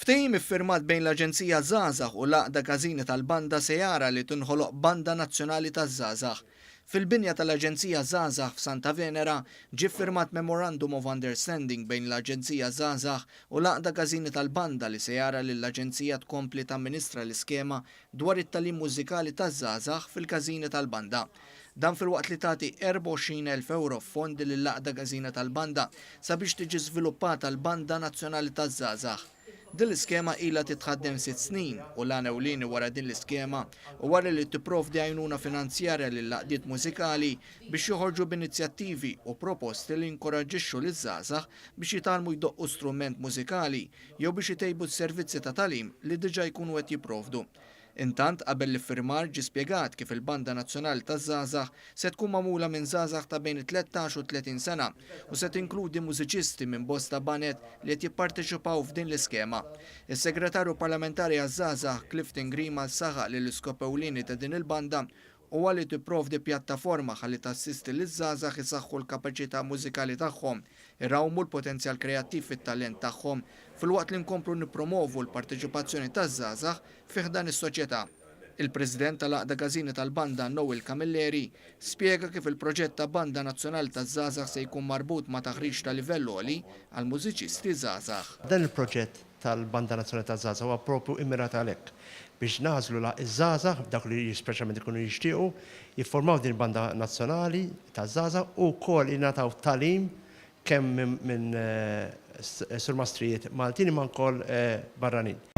Ftehim iffirmat bejn l-Aġenzija żgħażagħ u l-Għaqda Każini tal-Banda se jara li tinħoloq Banda Nazzjonali Taż-Żgħażagħ. Fil-binja tal-Aġenzija żgħażagħ f'Santa Venera ġie ffirmat Memorandum of Understanding bejn l-Aġenzija żgħażagħ u l-Għaqda Każini tal-Banda li se jara li l-Aġenzija tkompli tamministra l-iskema dwar it-tagħlim mużikali taż-żgħażagħ fil-Każini tal-Banda. Dan filwaqt li tagħti 24,000 euro f'fondi lill-Għaqda Każini tal-Banda sabiex tiġi żviluppata l-Banda Nazzjonali Taż-Żgħażagħ. Din l-iskema ilha titħaddem 6 snin u l-għan ewlieni wara din l-iskema huwa li tipprovdi għajnuna finanzjarja lill-għaqdiet mużikali biex joħorġu b'inizjattivi u proposti li jinkoraġġixxu liż-żgħażagħ biex jitgħallmu jdoqqu strument mużikali jew biex itejbu s-servizzi ta' tagħlim li diġà jkunu qed jipprovdu. Intant qabel l-iffirmar ġie spjegat kif il-Banda Nazzjonali Taż-Żgħażagħ se tkun magħmula minn żgħażagħ ta' bejn 13 u 30 sena u se tinkludi mużiċisti minn bosta banet li qed jipparteċipaw f'din l-iskema. Is-Segretarju Parlamentari għaż-Żgħażagħ Clifton Grima saħaq li l-iskop ewlieni ta' din il-banda huwa li tipprovdi pjattaforma ħalli tassisti liż-żgħażagħ isaħħu l-kapaċità mużikali tagħhom, irawmu l-potenzjal kreattiv fit-talent tagħhom filwaqt li nkomplu nippromovu l-parteċipazzjoni taż-żgħażagħ fih dan is-soċjetà. Il-President tal-Għaqda Każini tal-Banda Noel Camilleri spjega kif il-proġett ta' Banda Nazzjonali Taż-Żgħażagħ se jkun marbut ma' taħriġ ta' livell għoli għal mużiċisti żgħażagħ. Dan il-proġett tal-Banda Nazzjonali Taż-Żgħażagħ huwa proprju immirat għalhekk biex nażlu iż-żgħażagħ dak li speċjalment ikunu jixtiequ jiffurmaw din il-Banda Nazzjonali Taż-Żgħażagħ u wkoll jingħataw tagħlim kemm minn surmastrijiet Maltin imma wkoll barranin.